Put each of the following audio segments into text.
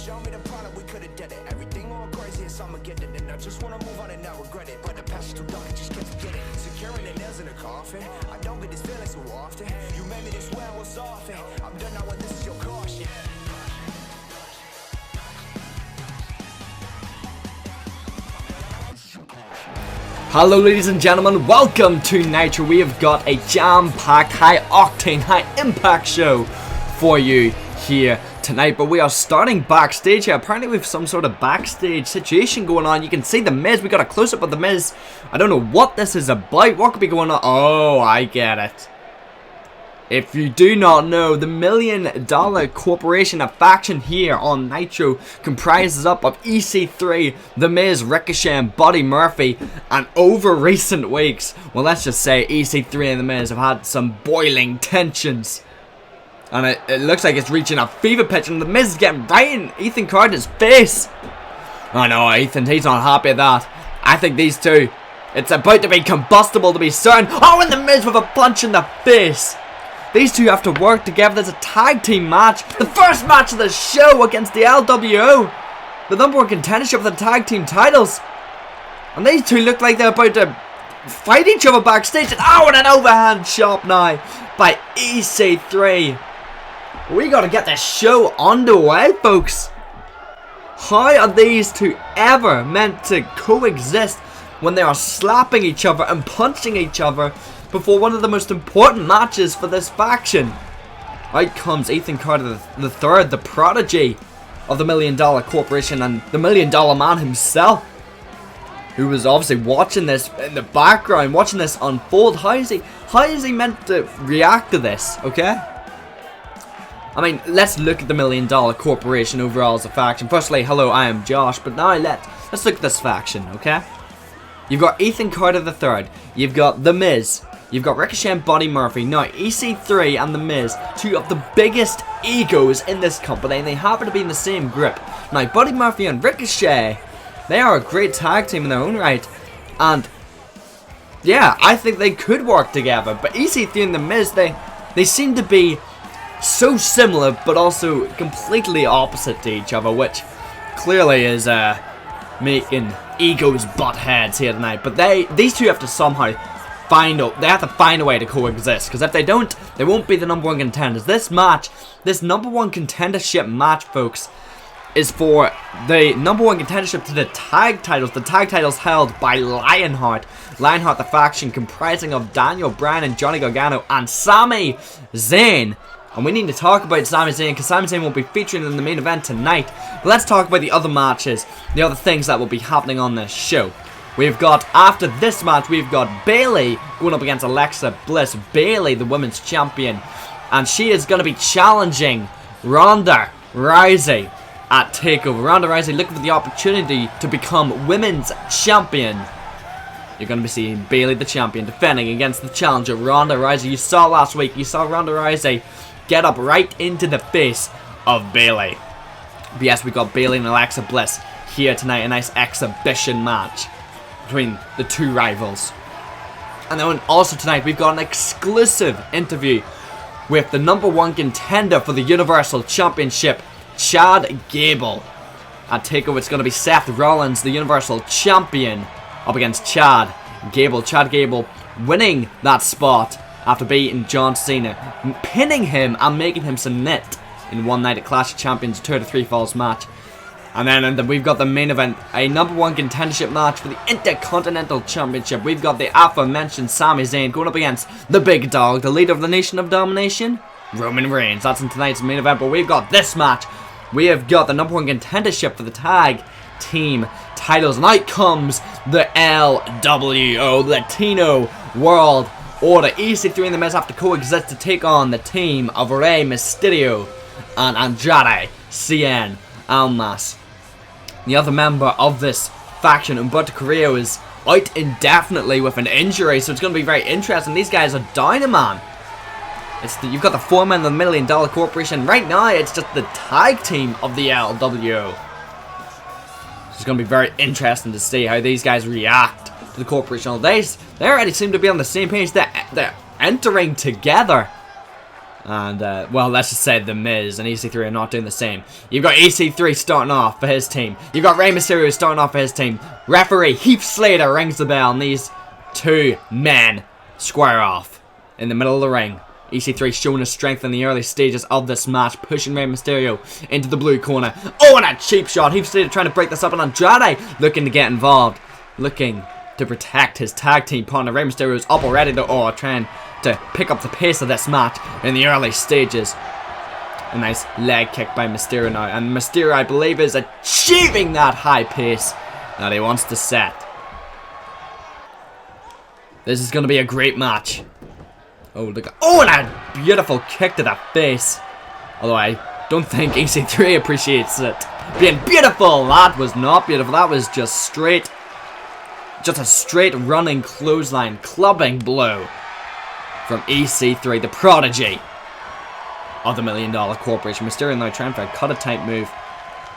show me the product, we could've did it. Everything all crazy, it's Armageddon, and I just wanna move on and not regret it. But the past is too dark, I just can't forget it. Securing the nails in the coffin, I don't get this feeling so often. You made me this way, I was off it. I'm done now, and this is your caution. Hello ladies and gentlemen, welcome to Nitro. We have got a jam-packed, high-octane, high-impact show for you here tonight. But we are starting backstage here. Apparently we have some sort of backstage situation going on. You can see The Miz. We got a close-up of The Miz. I don't know what this is about. What could be going on? Oh, I get it. If you do not know, the $1 Million Corporation, a faction here on Nitro, comprises up of EC3, The Miz, Ricochet, and Buddy Murphy. And over recent weeks, well, let's just say EC3 and The Miz have had some boiling tensions. And it looks like it's reaching a fever pitch, and The Miz is getting right in Ethan Carter's face. Oh no, Ethan, he's not happy at that. I think these two, it's about to be combustible to be certain. Oh, and The Miz with a punch in the face. These two have to work together. There's a tag team match. The first match of the show against the LWO. The number one contendership for the tag team titles. And these two look like they're about to fight each other backstage. And oh, and an overhand chop now by EC3. We gotta get this show underway, folks. How are these two ever meant to coexist when they are slapping each other and punching each other before one of the most important matches for this faction? Out comes Ethan Carter III, the prodigy of the $1 Million Corporation and the $1 Million Man himself, who was obviously watching this in the background, watching this unfold. How is he meant to react to this, okay? I mean, let's look at the $1 Million Corporation overall as a faction. Firstly, hello, I am Josh, but now let's look at this faction, okay? You've got Ethan Carter III, you've got The Miz, you've got Ricochet and Buddy Murphy. Now, EC3 and The Miz, two of the biggest egos in this company, and they happen to be in the same group. Now, Buddy Murphy and Ricochet, they are a great tag team in their own right, and yeah, I think they could work together. But EC3 and The Miz, they seem to be so similar, but also completely opposite to each other, which clearly is making egos butt heads here tonight. But these two have to somehow find a way to coexist, because if they don't, they won't be the number one contenders. This match, this number one contendership match, folks, is for the number one contendership to the tag titles. The tag titles held by Lionheart. Lionheart, the faction comprising of Daniel Bryan and Johnny Gargano and Sami Zayn. And we need to talk about Sami Zayn, because Sami Zayn won't be featuring in the main event tonight. But let's talk about the other matches, the other things that will be happening on this show. We've got, after this match, we've got Bayley going up against Alexa Bliss. Bayley, the women's champion. And she is going to be challenging Ronda Rousey at TakeOver. Ronda Rousey looking for the opportunity to become women's champion. You're going to be seeing Bayley, the champion, defending against the challenger, Ronda Rousey. You saw last week, you saw Ronda Rousey get up right into the face of Bayley. But yes, we got Bayley and Alexa Bliss here tonight. A nice exhibition match between the two rivals. And then also tonight, we've got an exclusive interview with the number one contender for the Universal Championship, Chad Gable. At TakeOver, it's going to be Seth Rollins, the Universal Champion, up against Chad Gable. Chad Gable winning that spot after beating John Cena, pinning him and making him submit in one night at Clash of Champions 2 out of 3 falls match. And then we've got the main event, a number one contendership match for the Intercontinental Championship. We've got the aforementioned Sami Zayn going up against the big dog, the leader of the Nation of Domination, Roman Reigns. That's in tonight's main event. But we've got this match. We have got the number one contendership for the tag team titles. And out comes the LWO, Latino World Order. EC3 and The Miz have to coexist to take on the team of Rey Mysterio and Andrade Cien Almas. The other member of this faction, Humberto Carrillo, is out indefinitely with an injury, so it's going to be very interesting. These guys are down a man. You've got the foreman of the $1 Million Corporation. Right now, it's just the tag team of the LWO. It's going to be very interesting to see how these guys react to the corporation. They already seem to be on the same page. They're entering together. And, well, let's just say The Miz and EC3 are not doing the same. You've got EC3 starting off for his team. You've got Rey Mysterio starting off for his team. Referee Heath Slater rings the bell, and these two men square off in the middle of the ring. EC3 showing his strength in the early stages of this match, pushing Rey Mysterio into the blue corner. Oh, and a cheap shot. Heath Slater trying to break this up, and Andrade looking to get involved. Looking to protect his tag team partner. Rey Mysterio is up already though, or trying to pick up the pace of this match in the early stages. A nice leg kick by Mysterio now, and Mysterio, I believe, is achieving that high pace that he wants to set. This is going to be a great match. Oh, look! Oh, and a beautiful kick to the face. Although I don't think EC3 appreciates it being beautiful. That was not beautiful. That was just straight. Just a straight running clothesline clubbing blow from EC3, the prodigy of the $1 Million Corporation. Mysterio now trying for a cut a type move.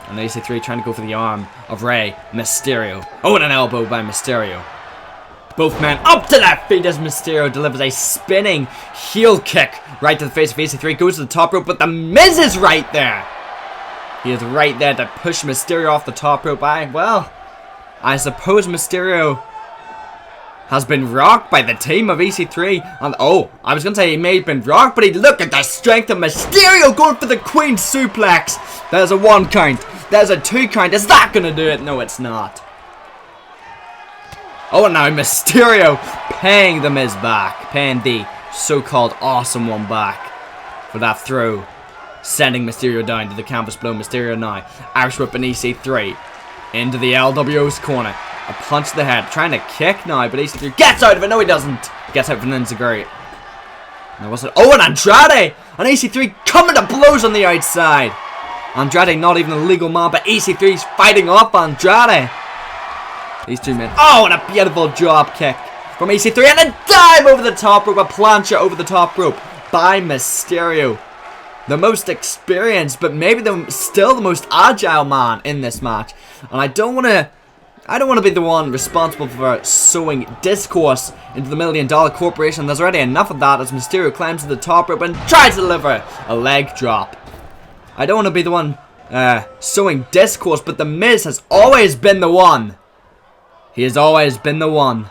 And EC3 trying to go for the arm of Rey Mysterio. Oh, and an elbow by Mysterio. Both men up to their feet as Mysterio delivers a spinning heel kick right to the face of EC3. Goes to the top rope, but The Miz is right there. He is right there to push Mysterio off the top rope. Well, I suppose Mysterio has been rocked by the team of EC3. And oh, I was going to say he may have been rocked, but look at the strength of Mysterio going for the Queen Suplex. There's a 1 count. There's a 2 count. Is that going to do it? No, it's not. Oh, and now Mysterio paying The Miz back. Paying the so-called awesome one back for that throw. Sending Mysterio down to the canvas below. Mysterio now. Irish whip and EC3 into the LWO's corner. A punch to the head. Trying to kick now, but EC3 gets out of it. No, he doesn't. Gets out from Enziguri. Now what's it? Oh, and Andrade! And EC3 coming to blows on the outside. Andrade not even a legal man, but EC3's fighting off Andrade. These two men. Oh, and a beautiful drop kick from EC3. And a dive over the top rope. A plancha over the top rope by Mysterio. The most experienced, but maybe still the most agile man in this match. And I don't want to be the one responsible for sowing discourse into the $1 Million Corporation. There's already enough of that as Mysterio climbs to the top rope and tries to deliver a leg drop. I don't want to be the one sowing discourse, but The Miz has always been the one. He has always been the one.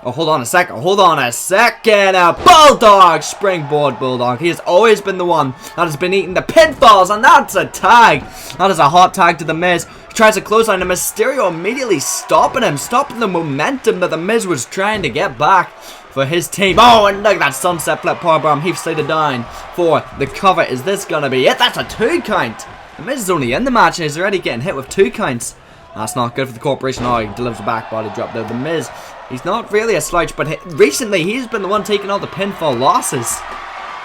Oh, hold on a second. Hold on a second. A bulldog. Springboard bulldog. He has always been the one that has been eating the pinfalls. And that's a tag. That is a hot tag to The Miz. He tries to clothesline. And Mysterio immediately stopping him. Stopping the momentum that The Miz was trying to get back for his team. Oh, and look at that sunset flip powerbomb. Heath Slater down for the cover. Is this going to be it? That's a 2 count. The Miz is only in the match and he's already getting hit with 2 counts. That's not good for the Corporation. Oh, he delivers a back body drop there. The Miz, he's not really a slouch, but recently he's been the one taking all the pinfall losses.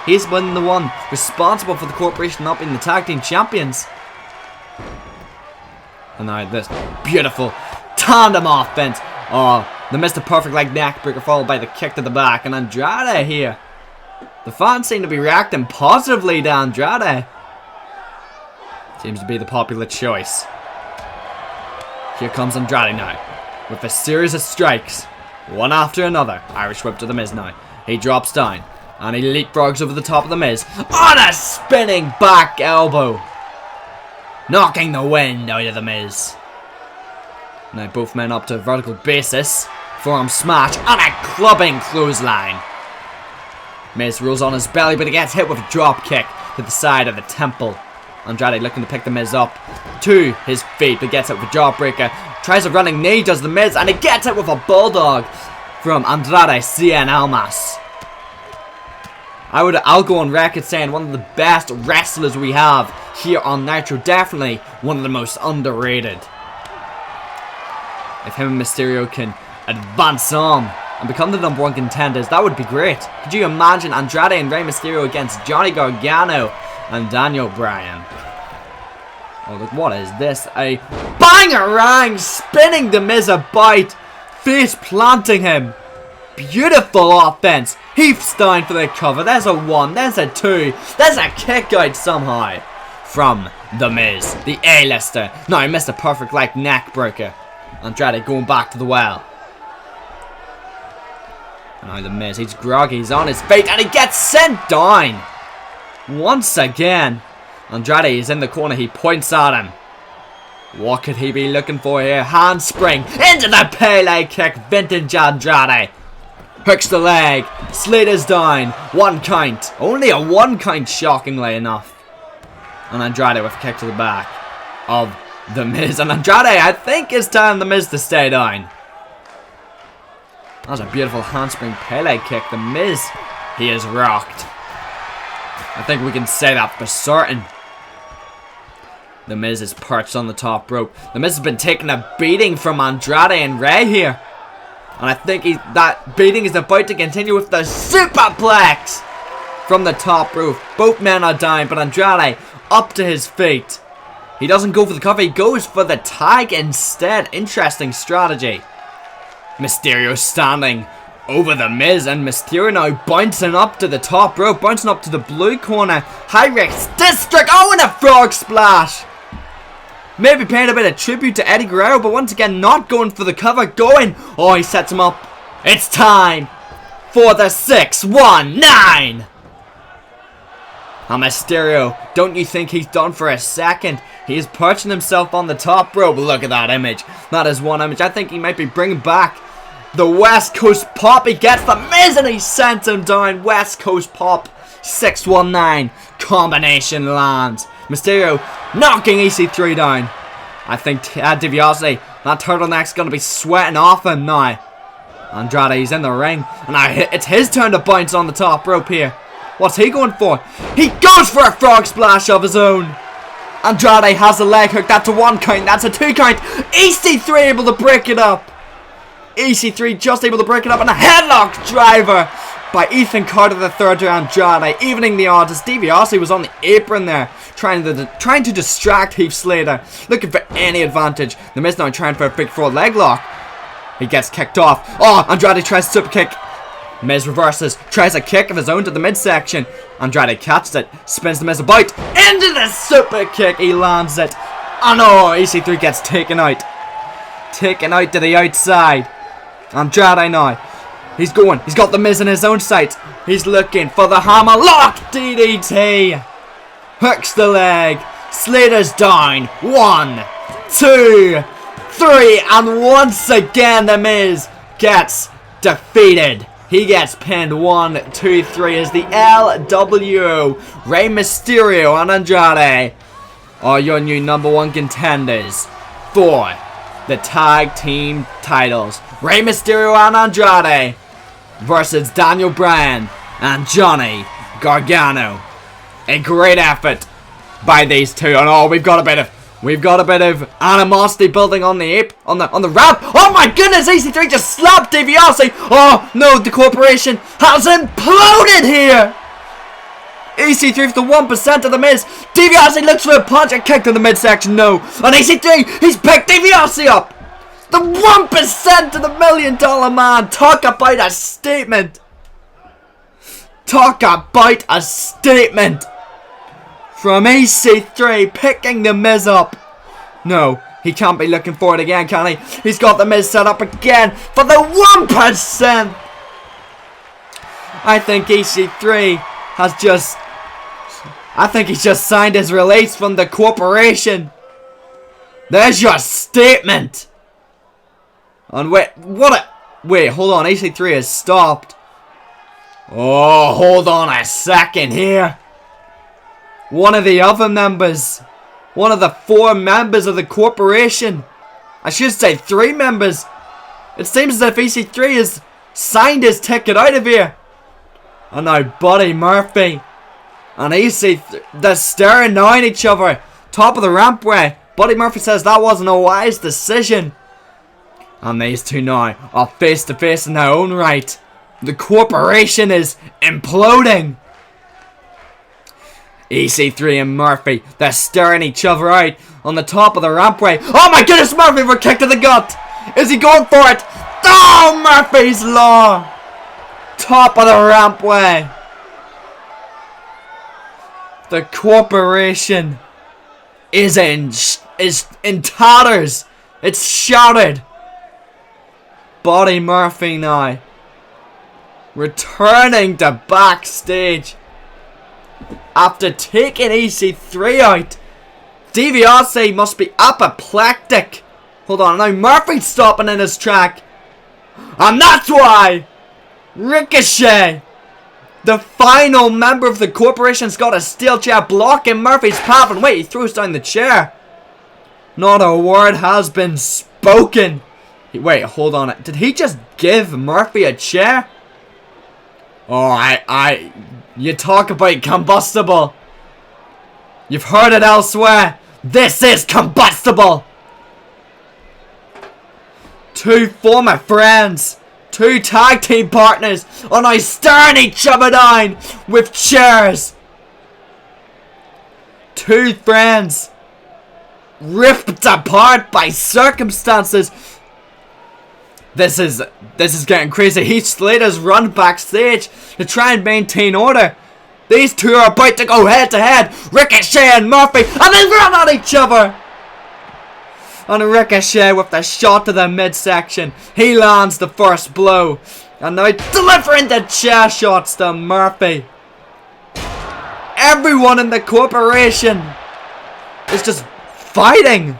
He's been the one responsible for the Corporation not being the tag team champions. And now this beautiful tandem offense. Oh, the Mr. Perfect like neckbreaker followed by the kick to the back. And Andrade here. The fans seem to be reacting positively to Andrade. Seems to be the popular choice. Here comes Andrade now, with a series of strikes, one after another. Irish whip to The Miz now. He drops down, and he leapfrogs over the top of The Miz. On a spinning back elbow. Knocking the wind out of The Miz. Now both men up to a vertical basis. Forearm smash, and a clubbing clothesline. Miz rolls on his belly, but he gets hit with a drop kick to the side of the temple. Andrade looking to pick The Miz up to his feet, but gets it with a jawbreaker. Tries a running knee, does The Miz, and he gets it with a bulldog from Andrade Cien Almas. I'll go on record saying one of the best wrestlers we have here on Nitro. Definitely one of the most underrated. If him and Mysterio can advance on and become the #1 contenders, that would be great. Could you imagine Andrade and Rey Mysterio against Johnny Gargano and Daniel Bryan? Oh, look, what is this? A bang-a-rang, spinning The Miz about, face planting him. Beautiful offense. Heath's down for the cover. There's a 1, there's a 2, there's a kick out somehow from The Miz, the A-lister. Now Mr. Perfect like neckbreaker. Andrade going back to the well. And now The Miz, he's groggy, he's on his feet, and he gets sent down. once again. Andrade is in the corner. He points at him. What could he be looking for here? Handspring into the Pele kick. Vintage Andrade. Hooks the leg. Slater's down. 1 count. Only a 1 count, shockingly enough. And Andrade with a kick to the back of The Miz. And Andrade, I think it's time The Miz to stay down. That was a beautiful handspring Pele kick. The Miz, he is rocked. I think we can say that for certain. The Miz is perched on the top rope. The Miz has been taking a beating from Andrade and Ray here. And I think that beating is about to continue with the superplex from the top rope. Both men are down, but Andrade up to his feet. He doesn't go for the cover, he goes for the tag instead. Interesting strategy. Mysterio standing over The Miz, and Mysterio now bouncing up to the top rope, bouncing up to the blue corner. High risk district. Oh, and a frog splash. Maybe paying a bit of tribute to Eddie Guerrero, but once again not going for the cover. Going. Oh, he sets him up. It's time for the 619. And Mysterio, don't you think he's done for a second? He's perching himself on the top rope. Look at that image. That is one image. I think he might be bringing back the West Coast Pop. He gets The Miz and he sends him down. West Coast Pop. 619. Combination lands. Mysterio knocking EC3 down. I think DiBiase, that turtleneck's going to be sweating off him now. Andrade, he's in the ring. And now it's his turn to bounce on the top rope here. What's he going for? He goes for a frog splash of his own. Andrade has a leg hook. That's a 1 count. That's a 2 count. EC3 able to break it up. EC3 just able to break it up. And a headlock driver by Ethan Carter III to Andrade. Evening the odds as DiBiase was on the apron there. Trying to distract Heath Slater. Looking for any advantage. The Miz now trying for a big 4 leg lock. He gets kicked off. Oh, Andrade tries a super kick. Miz reverses. Tries a kick of his own to the midsection. Andrade catches it. Spins the Miz about. Into the super kick. He lands it. Oh no, EC3 gets taken out. Taken out to the outside. Andrade now. He's going. He's got the Miz in his own sights. He's looking for the hammer lock. DDT. Hooks the leg. Slater's down. 1, 2, 3. And once again, The Miz gets defeated. He gets pinned. 1, 2, 3 as the LWO. Rey Mysterio and Andrade are your new #1 contenders for the tag team titles. Rey Mysterio and Andrade versus Daniel Bryan and Johnny Gargano. A great effort by these two. And oh, we've got a bit of animosity building on the ramp. Oh my goodness, EC3 just slapped DiBiase. Oh no, the corporation has imploded here. EC3 for the 1% of The Miz. DiBiase looks for a punch and kick to the midsection. No. And EC3, he's picked DiBiase up. The 1% of the $1 million man. Talk about a statement. Talk about a statement. From EC3 picking The Miz up. No, he can't be looking for it again, can he? He's got The Miz set up again for the 1%. I think EC3 has just... I think he's just signed his release from the corporation. There's your statement. And wait, hold on, EC3 has stopped. Oh, hold on a second here. One of the other members, one of the 4 members of the corporation, I should say 3 members. It seems as if EC3 has signed his ticket out of here. And now Buddy Murphy and EC3, they're staring now at each other. Top of the rampway. Buddy Murphy says that wasn't a wise decision. And these two now are face to face in their own right. The corporation is imploding. EC3 and Murphy, they're staring each other out on the top of the rampway. Oh my goodness, Murphy for a kick to the gut. Is he going for it? Oh, Murphy's Law. Top of the rampway. The corporation is in tatters. It's shattered. Buddy Murphy now returning to backstage. after taking EC3 out. DiBiase must be apoplectic. Hold on, now Murphy's stopping in his track. And that's why Ricochet, the final member of the corporation's got a steel chair blocking Murphy's path. And wait, he throws down the chair. Not a word has been spoken. Wait, hold on. Did he just give Murphy a chair? Oh, you talk about combustible. You've heard it elsewhere. This is combustible. Two former friends, two tag team partners are now staring each other down with chairs. Two friends ripped apart by circumstances. This is getting crazy. Heath Slater's run backstage to try and maintain order. These two are about to go head to head. Ricochet and Murphy, and they run at each other. And Ricochet with the shot to the midsection. He lands the first blow. And now delivering the chair shots to Murphy. Everyone in the corporation is just fighting.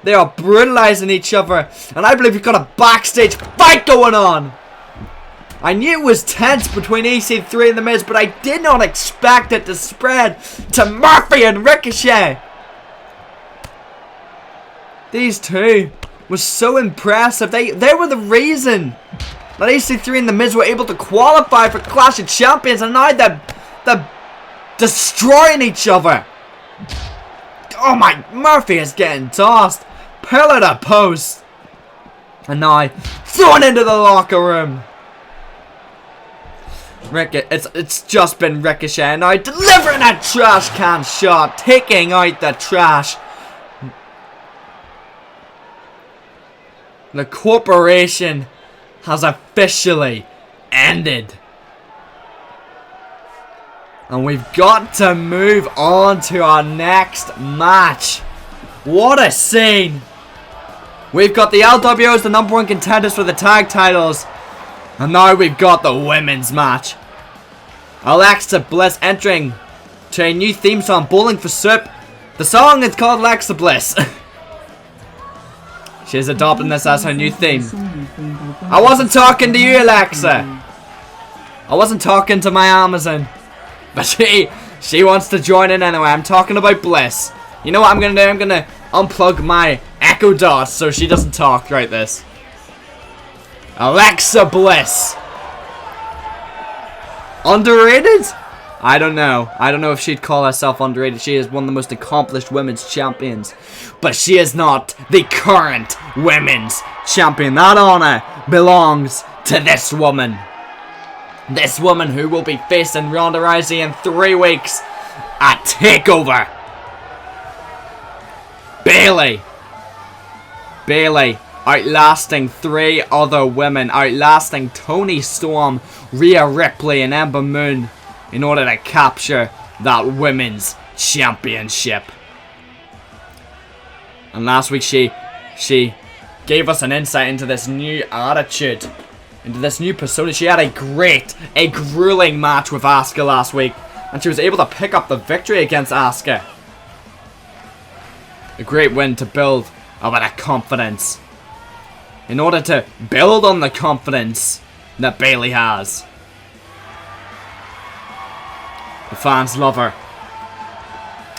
They are brutalizing each other. And I believe we've got a backstage fight going on. I knew it was tense between EC3 and The Miz, but I did not expect it to spread to Murphy and Ricochet. These two were so impressive. They were the reason that EC3 and The Miz were able to qualify for Clash of Champions, and now they're destroying each other. Oh my, Murphy is getting tossed. Pillar to post. And now thrown into the locker room. It's just been Ricochet now delivering a trash can shot, taking out the trash. The corporation has officially ended. And we've got to move on to our next match. What a scene. We've got the LWOs, the #1 contenders for the tag titles. And now we've got the women's match. Alexa Bliss entering to a new theme song, Bowling for Soup. The song is called Alexa Bliss. She's adopting this as her new theme. I wasn't talking to you, Alexa. I wasn't talking to my Amazon. But she wants to join in anyway. I'm talking about Bliss. You know what I'm going to do? I'm going to unplug my Echo Dot so she doesn't talk throughout this. Alexa Bliss. Underrated? I don't know. I don't know if she'd call herself underrated. She is one of the most accomplished women's champions. But she is not the current women's champion. That honor belongs to this woman. This woman who will be facing Ronda Rousey in 3 weeks at TakeOver. Bayley outlasting 3 other women, outlasting Toni Storm, Rhea Ripley and Ember Moon in order to capture that women's championship. And last week she gave us an insight into this new attitude, into this new persona. She had a grueling match with Asuka last week, and she was able to pick up the victory against Asuka. A great win to build a bit of confidence. In order to build on the confidence that Bayley has. The fans love her.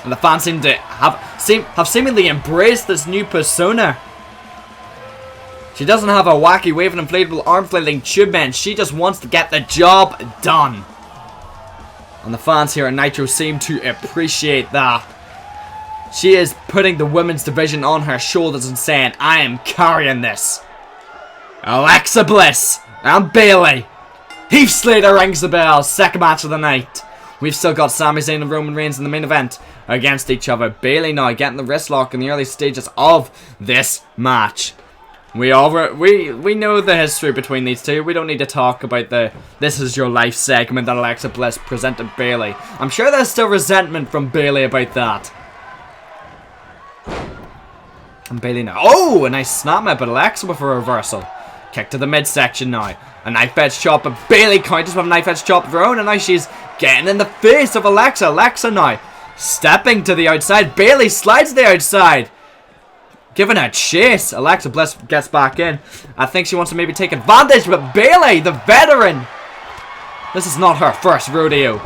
And the fans seem to have seemingly embraced this new persona. She doesn't have a wacky waving inflatable arm flailing tube man. She just wants to get the job done. And the fans here at Nitro seem to appreciate that. She is putting the women's division on her shoulders and saying, I am carrying this. Alexa Bliss and Bayley. Heath Slater rings the bell. Second match of the night. We've still got Sami Zayn and Roman Reigns in the main event against each other. Bayley now getting the wrist lock in the early stages of this match. We know the history between these two. We don't need to talk about the This Is Your Life segment that Alexa Bliss presented Bayley. I'm sure there's still resentment from Bayley about that. And Bayley now. Oh, a nice snap map, but Alexa with a reversal. Kick to the midsection now. A knife edge chop, but Bayley counters with a knife edge chop of her own, and now she's getting in the face of Alexa. Alexa now stepping to the outside. Bayley slides to the outside, giving a chase. Alexa Bliss gets back in. I think she wants to maybe take advantage, but Bayley, the veteran, this is not her first rodeo.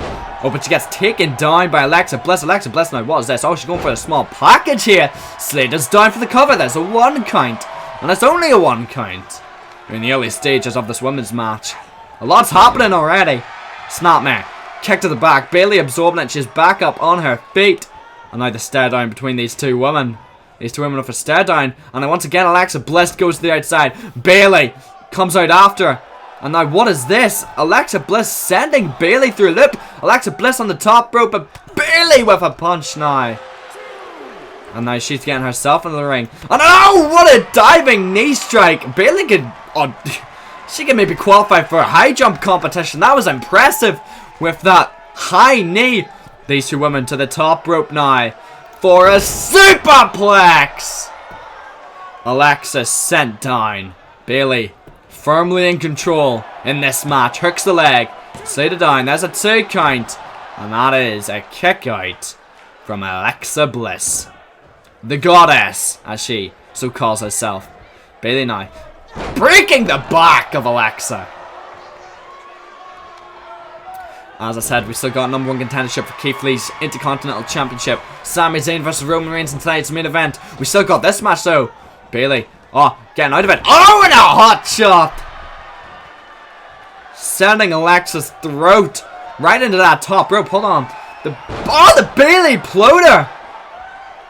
Oh, but she gets taken down by Alexa Bliss. Alexa Bliss now, what is this? Oh, she's going for a small package here. Slater's down for the cover. There's a 1 count. And it's only a 1 count. We're in the early stages of this women's match. A lot's happening already. Snapmare. Kick to the back. Bayley absorbing it. She's back up on her feet. And now the stare down between these two women. These two women with a stare down. And then once again, Alexa Bliss goes to the outside. Bayley comes out after. And now what is this? Alexa Bliss sending Bayley through a loop. Alexa Bliss on the top rope, but Bayley with a punch now. And now she's getting herself into the ring. And oh, what a diving knee strike. Bayley could, oh, she could maybe qualify for a high jump competition. That was impressive with that high knee. These two women to the top rope now for a superplex. Alexa sent down. Bayley firmly in control in this match. Hooks the leg. Slated down. There's a 2 count. And that is a kick out from Alexa Bliss. The goddess, as she so calls herself. Bayley now breaking the back of Alexa. As I said, we still got number 1 contendership for Keith Lee's Intercontinental Championship. Sami Zayn versus Roman Reigns in tonight's main event. We still got this match though. Bayley, oh, getting out of it. Oh, and a hot shot! Sending Alexa's throat right into that top rope. Hold on. The Bayley ploter!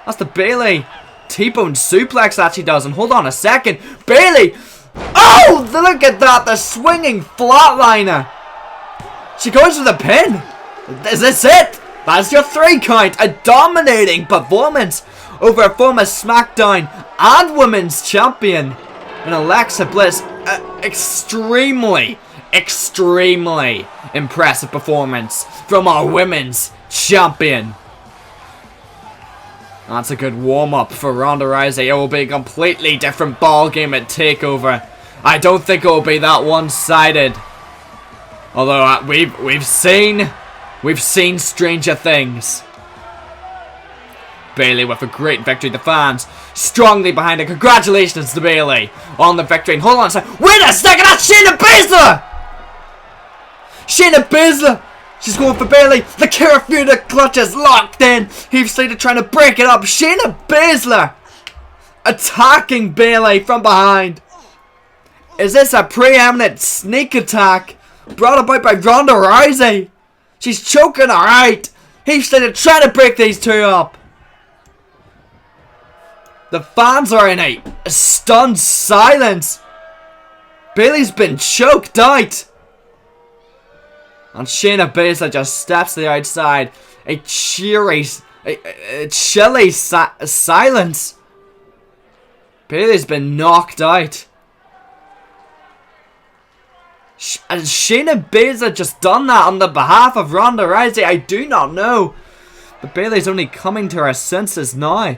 That's the Bayley T-bone suplex that she does. And hold on a second. Bayley! Oh, look at that. The swinging flatliner. She goes for the pin. Is this it? That's your 3 count. A dominating performance over a former SmackDown and Women's Champion in Alexa Bliss. Extremely impressive performance from our Women's Champion. That's a good warm-up for Ronda Rousey. It will be a completely different ballgame at TakeOver. I don't think it will be that one-sided. Although we've seen stranger things. Bayley with a great victory. The fans strongly behind her. Congratulations to Bayley on the victory. And hold on a second. Wait a second. That's Shayna Baszler. Shayna Baszler. She's going for Bayley. The Kirifuda clutch is locked in. Heath Slater trying to break it up. Shayna Baszler attacking Bayley from behind. Is this a preeminent sneak attack brought about by Ronda Rousey? She's choking her out. Heath Slater trying to break these two up. The fans are in a stunned silence. Bayley's been choked out. And Shayna Baszler just steps to the outside. A chilly silence. Bayley's been knocked out. Has Shayna Baszler just done that on the behalf of Ronda Rousey? I do not know. But Bayley's only coming to her senses now.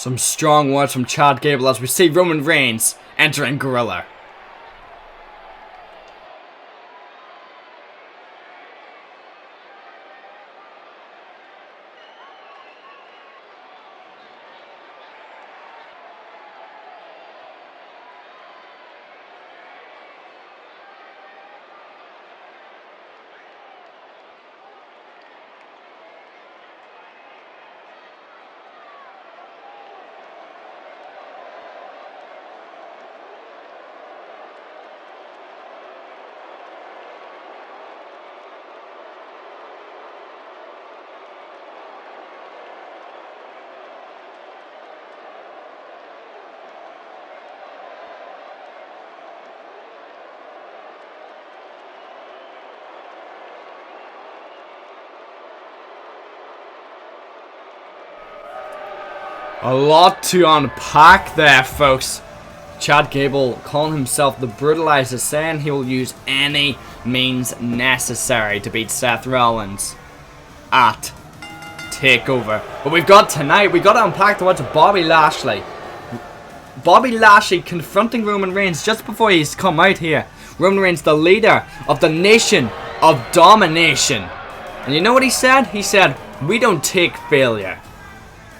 Some strong words from Chad Gable as we see Roman Reigns entering Gorilla. A lot to unpack there, folks. Chad Gable calling himself the Brutalizer, saying he will use any means necessary to beat Seth Rollins at TakeOver. But we've got tonight, we've got to unpack the words of Bobby Lashley. Bobby Lashley confronting Roman Reigns just before he's come out here. Roman Reigns, the leader of the Nation of Domination. And you know what he said? He said, "We don't take failure."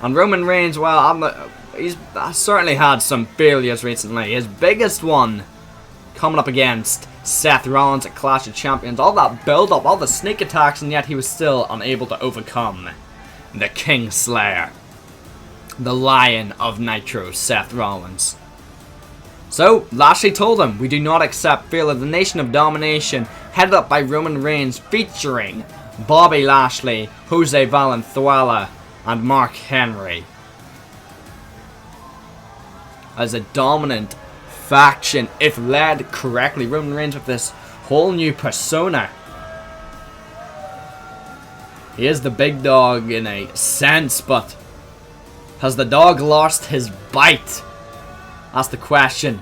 And Roman Reigns, well, he's certainly had some failures recently. His biggest one coming up against Seth Rollins at Clash of Champions. All that build-up, all the sneak attacks, and yet he was still unable to overcome the King Slayer, the Lion of Nitro, Seth Rollins. So, Lashley told him, "We do not accept failure. The Nation of Domination, headed up by Roman Reigns, featuring Bobby Lashley, Jose Valenzuela, and Mark Henry, as a dominant faction if led correctly." Roman Reigns with this whole new persona. He is the big dog in a sense, but has the dog lost his bite? That's the question.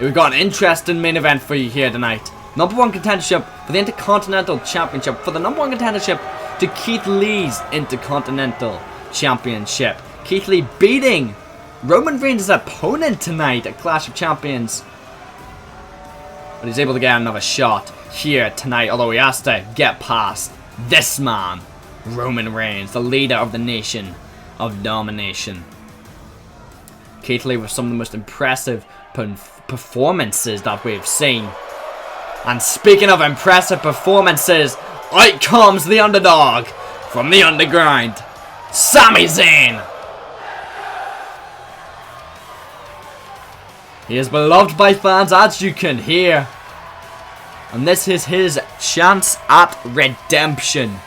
We've got an interesting main event for you here tonight. Number 1 contendership for the Intercontinental Championship, for the number 1 contendership to Keith Lee's Intercontinental Championship. Keith Lee beating Roman Reigns' opponent tonight at Clash of Champions. But he's able to get another shot here tonight, although he has to get past this man, Roman Reigns, the leader of the Nation of Domination. Keith Lee with some of the most impressive performances that we've seen. And speaking of impressive performances, out comes the underdog from the underground, Sami Zayn. He is beloved by fans, as you can hear. And this is his chance at redemption.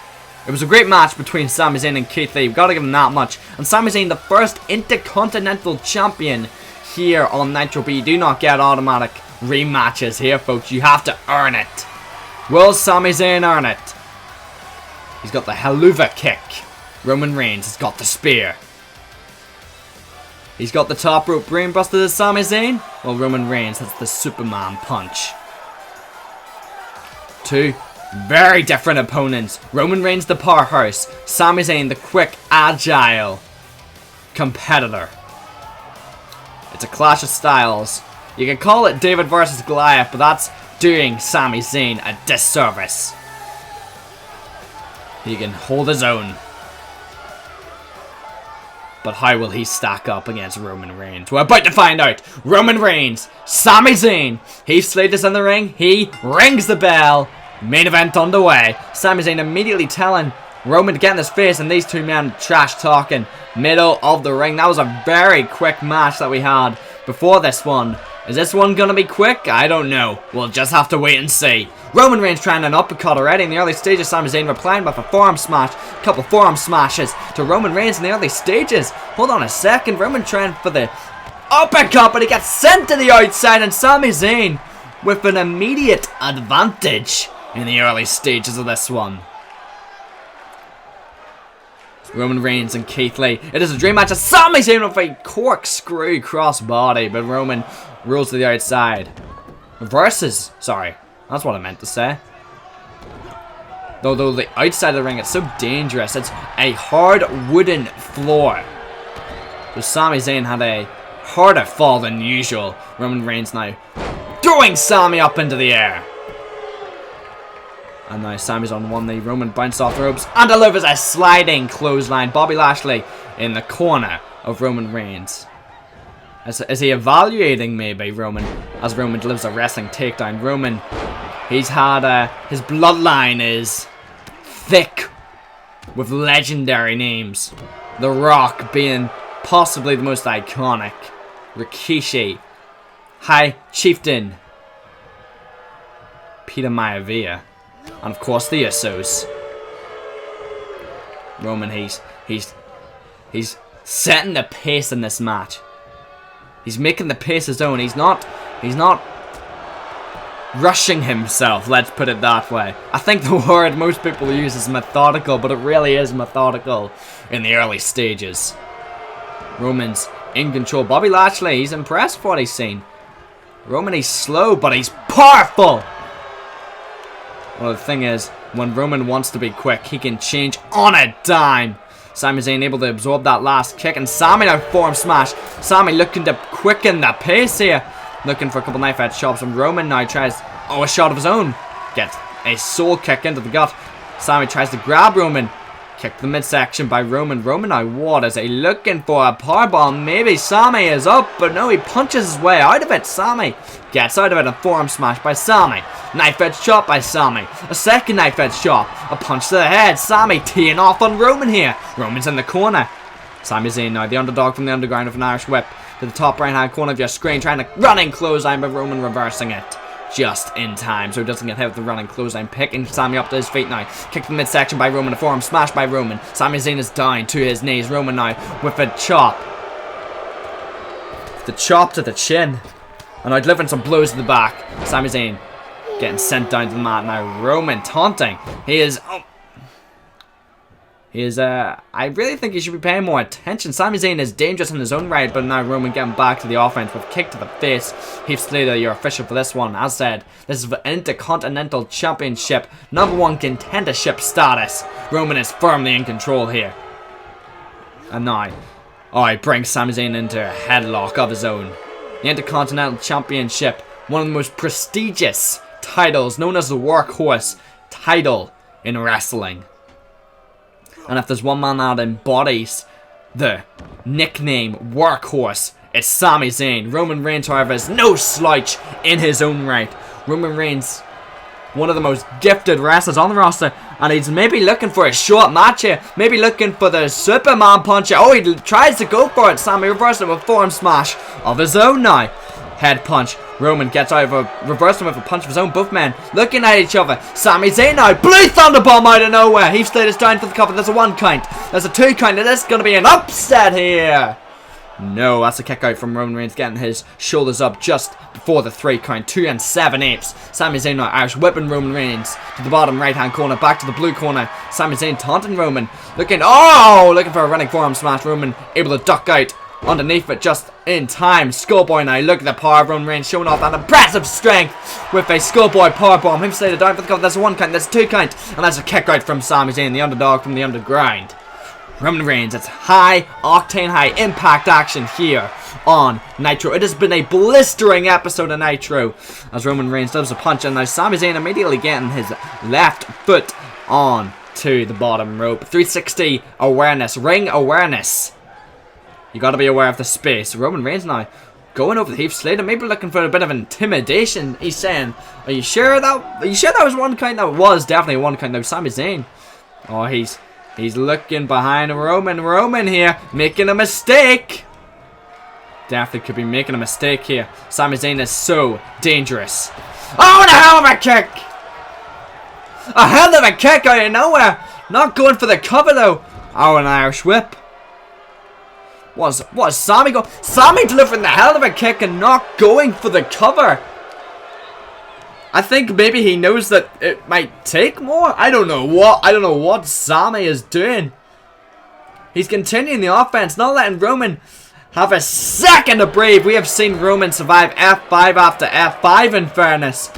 It was a great match between Sami Zayn and Keith Lee. We've got to give him that much. And Sami Zayn, the first Intercontinental Champion here on Nitro, but you do not get automatic rematches here, folks. You have to earn it. Will Sami Zayn earn it? He's got the Helluva Kick. Roman Reigns has got the Spear. He's got the top rope brainbuster to Sami Zayn. Well, Roman Reigns has the Superman Punch. Two very different opponents. Roman Reigns, the powerhouse. Sami Zayn, the quick, agile competitor. It's a clash of styles. You can call it David versus Goliath, but that's doing Sami Zayn a disservice. He can hold his own. But how will he stack up against Roman Reigns? We're about to find out. Roman Reigns, Sami Zayn. Heath Slater's in the ring. He rings the bell. Main event underway. Sami Zayn immediately telling Roman to get in his face, and these two men trash talking. Middle of the ring. That was a very quick match that we had before this one. Is this one gonna be quick? I don't know. We'll just have to wait and see. Roman Reigns trying an uppercut already in the early stages. Sami Zayn replying with a forearm smash. A couple forearm smashes to Roman Reigns in the early stages. Hold on a second. Roman trying for the uppercut, but he gets sent to the outside, and Sami Zayn with an immediate advantage in the early stages of this one. Roman Reigns and Keith Lee. It is a dream match. Sami Zayn with a corkscrew crossbody, but Roman rolls to the outside. Reverses. Sorry, that's what I meant to say. Though the outside of the ring, it's so dangerous. It's a hard wooden floor. So Sami Zayn had a harder fall than usual. Roman Reigns now throwing Sami up into the air. And now Sami's on one knee. Roman bounced off the ropes and delivers a sliding clothesline. Bobby Lashley in the corner of Roman Reigns. Is he evaluating maybe Roman as Roman delivers a wrestling takedown? Roman, he's had his bloodline is thick with legendary names. The Rock being possibly the most iconic. Rikishi, High Chieftain, Peter Maivia, and of course the Usos. Roman, he's setting the pace in this match. He's making the pace his own. He's not rushing himself, let's put it that way. I think the word most people use is methodical, but it really is methodical in the early stages. Roman's in control. Bobby Lashley, he's impressed with what he's seen. Roman, he's slow, but he's powerful. Well, the thing is, when Roman wants to be quick, he can change on a dime. Sami Zayn able to absorb that last kick, and Sami now form smash. Sami looking to quicken the pace here. Looking for a couple knife edge chops, and Roman now tries, a shot of his own. Gets a soul kick into the gut. Sami tries to grab Roman. Kick to the midsection by Roman. Roman now, what is he looking for? A powerbomb? Maybe Sami is up, but no, he punches his way out of it. Sami gets out of it, a forearm smash by Sami. Knife edge chop by Sami. A second knife edge chop. A punch to the head. Sami teeing off on Roman here. Roman's in the corner. Sami Zayn now, the underdog from the underground with an Irish whip to the top right hand corner of your screen, trying to running clothesline, but Roman reversing it just in time, so he doesn't get hit with the running clothesline. Picking Sami up to his feet now. Kick to the midsection by Roman, a forearm smash by Roman. Sami Zayn is down to his knees. Roman now with a chop. The chop to the chin. And now delivering some blows to the back. Sami Zayn getting sent down to the mat now. Roman taunting. I really think he should be paying more attention. Sami Zayn is dangerous in his own right, but now Roman getting back to the offense with a kick to the face. Heath Slater, your official for this one. As said, this is the Intercontinental Championship #1 contendership status. Roman is firmly in control here. And now, he brings Sami Zayn into a headlock of his own. The Intercontinental Championship, one of the most prestigious titles, known as the Workhorse title in wrestling. And if there's one man that embodies the nickname Workhorse, it's Sami Zayn. Roman Reigns, however, is no slouch in his own right. Roman Reigns, one of the most gifted wrestlers on the roster, and he's maybe looking for a short match here. Maybe looking for the Superman punch here. Oh, he tries to go for it. Sami reverses it with a forearm smash of his own now. Head punch. Roman gets over, reversing with a punch of his own. Both men looking at each other. Sami Zayn now. Blue Thunderbomb out of nowhere. Heath Slater's down for the cover. There's a 1 count. There's a 2 count. And there's going to be an upset here. No, that's a kick out from Roman Reigns, getting his shoulders up just before the 3 count. 2 7/8. Sami Zayn now Irish whipping Roman Reigns to the bottom right hand corner. Back to the blue corner. Sami Zayn taunting Roman. Looking for a running forearm smash. Roman able to duck out underneath it just in time. Skullboy now. Look at the power of Roman Reigns showing off that impressive strength with a Skullboy powerbomb. Heath Slater down for the cover. There's a 1 count. There's a 2 count. And there's a kick out from Sami Zayn, the underdog from the underground. Roman Reigns, it's high octane, high impact action here on Nitro. It has been a blistering episode of Nitro as Roman Reigns does a punch, and now Sami Zayn immediately getting his left foot on to the bottom rope. 360 awareness, ring awareness. You got to be aware of the space. Roman Reigns now going over the Heath Slater, maybe looking for a bit of intimidation. He's saying, "Are you sure that was 1 count?" That was definitely 1 count. Now Sami Zayn, He's looking behind Roman here, making a mistake. Definitely could be making a mistake here. Sami Zayn is so dangerous. Oh, and a hell of a kick! A hell of a kick out of nowhere. Not going for the cover though. Oh, an Irish whip. What is Sami going? Sami delivering the hell of a kick and not going for the cover. I think maybe he knows that it might take more. I don't know what Sami is doing. He's continuing the offense, not letting Roman have a second to breathe. We have seen Roman survive F5 after F5 in fairness.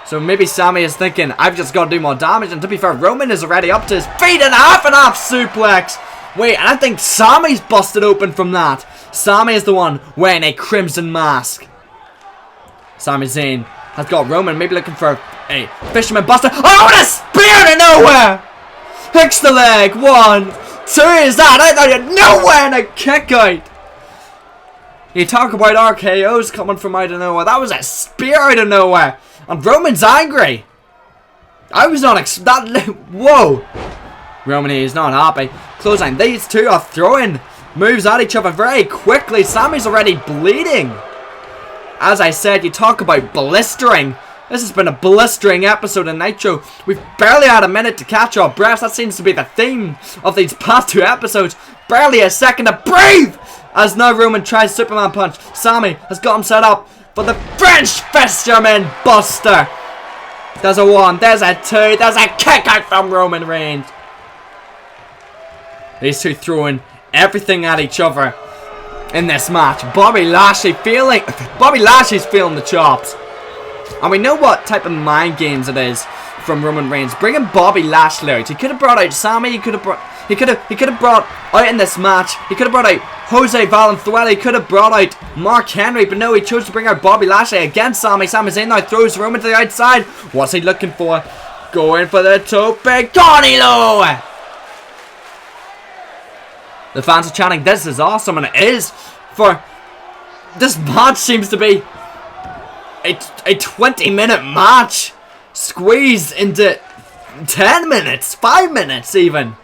So maybe Sami is thinking, I've just got to do more damage. And to be fair, Roman is already up to his feet and half suplex. Wait, and I think Sami's busted open from that. Sami is the one wearing a crimson mask. Sami Zayn has got Roman maybe looking for a fisherman buster. Oh, what a spear out of nowhere! Hooks the leg. 1, 2 is that. I thought you'd nowhere and a kick out. You talk about RKOs coming from out of nowhere. That was a spear out of nowhere. And Roman's angry. I was not that. Whoa. Roman is not happy. Clothesline. These two are throwing moves at each other very quickly. Sami's already bleeding. As I said, you talk about blistering. This has been a blistering episode of Nitro. We've barely had a minute to catch our breaths. That seems to be the theme of these past 2 episodes. Barely a second to breathe. As now Roman tries Superman Punch. Sami has got him set up for the French Fisherman Buster. There's a 1, there's a 2, there's a kick out from Roman Reigns. These two throwing everything at each other in this match. Bobby Lashley's feeling the chops. And we know what type of mind games it is from Roman Reigns. Bringing Bobby Lashley out. He could have brought out Sami. He could have brought out in this match. He could have brought out Jose Valenzuela. He could have brought out Mark Henry. But no, he chose to bring out Bobby Lashley against Sami. Sami Zayn now throws Roman to the outside. What's he looking for? Going for the tope. Cornilo! The fans are chanting, this is awesome. And it is. For this match seems to be a 20-minute match squeezed into 10 minutes, 5 minutes even.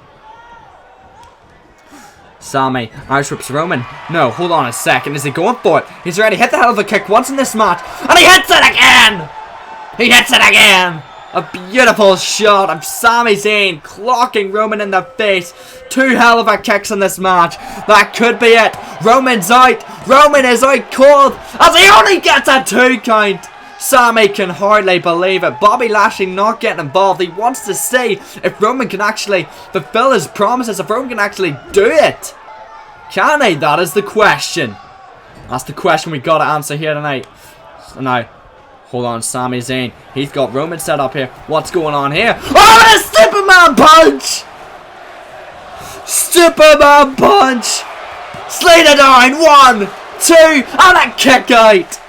Sami outrips Roman. No, hold on a second. Is he going for it? He's already hit the hell of a kick once in this match. And he hits it again! He hits it again! A beautiful shot of Sami Zayn clocking Roman in the face. 2 hell of a kicks in this match. That could be it. Roman's out. Roman is out cold as he only gets a 2 count. Sami can hardly believe it. Bobby Lashley not getting involved. He wants to see if Roman can actually fulfill his promises. If Roman can actually do it. Can he? That is the question. That's the question we got to answer here tonight. So now, hold on, Sami Zayn. He's got Roman set up here. What's going on here? Oh, a Superman punch! Superman punch! Slater down. 1, 2, and a kick out.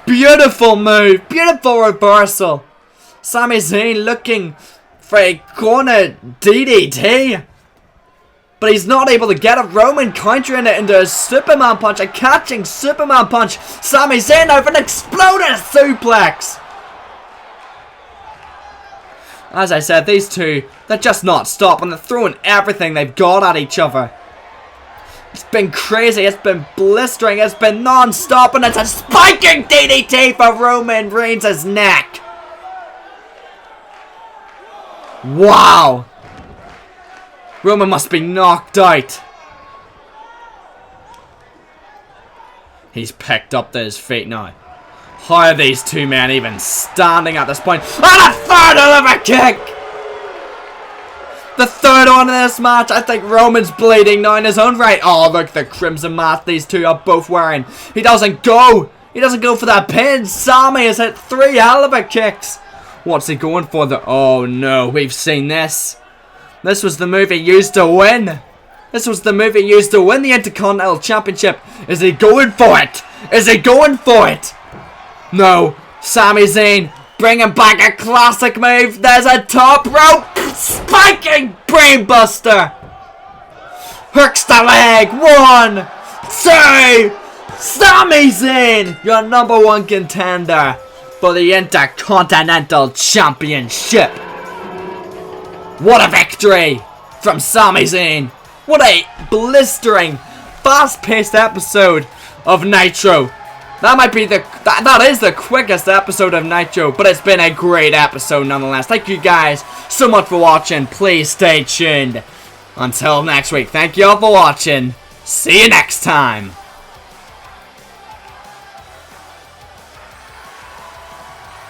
Beautiful move. Beautiful reversal. Sami Zayn looking for a corner DDT. But he's not able to get it. Roman countering it into a Superman punch. A catching Superman punch. Sami Zayn now for an exploding suplex. As I said, these two, they're just not stopping. They're throwing everything they've got at each other. It's been crazy. It's been blistering. It's been non-stop. And it's a spiking DDT for Roman Reigns' neck. Wow. Roman must be knocked out. He's picked up to his feet now. How are these two men even standing at this point? And a 3rd deliver kick! The 3rd one in this match. I think Roman's bleeding now in his own right. Oh, look, the crimson mask these two are both wearing. He doesn't go. He doesn't go for that pin. Sami has hit 3 hell of a kicks. What's he going for? Oh, no. We've seen this. This was the move he used to win. This was the move he used to win the Intercontinental Championship. Is he going for it? Is he going for it? No. Sami Zayn bringing back a classic move. There's a top rope spiking brainbuster. Hooks the leg. 1, 2. Sami Zayn, your #1 contender for the Intercontinental Championship. What a victory from Sami Zayn. What a blistering, fast-paced episode of Nitro. That might be that is the quickest episode of Nitro, but it's been a great episode nonetheless. Thank you guys so much for watching. Please stay tuned. Until next week, thank you all for watching. See you next time.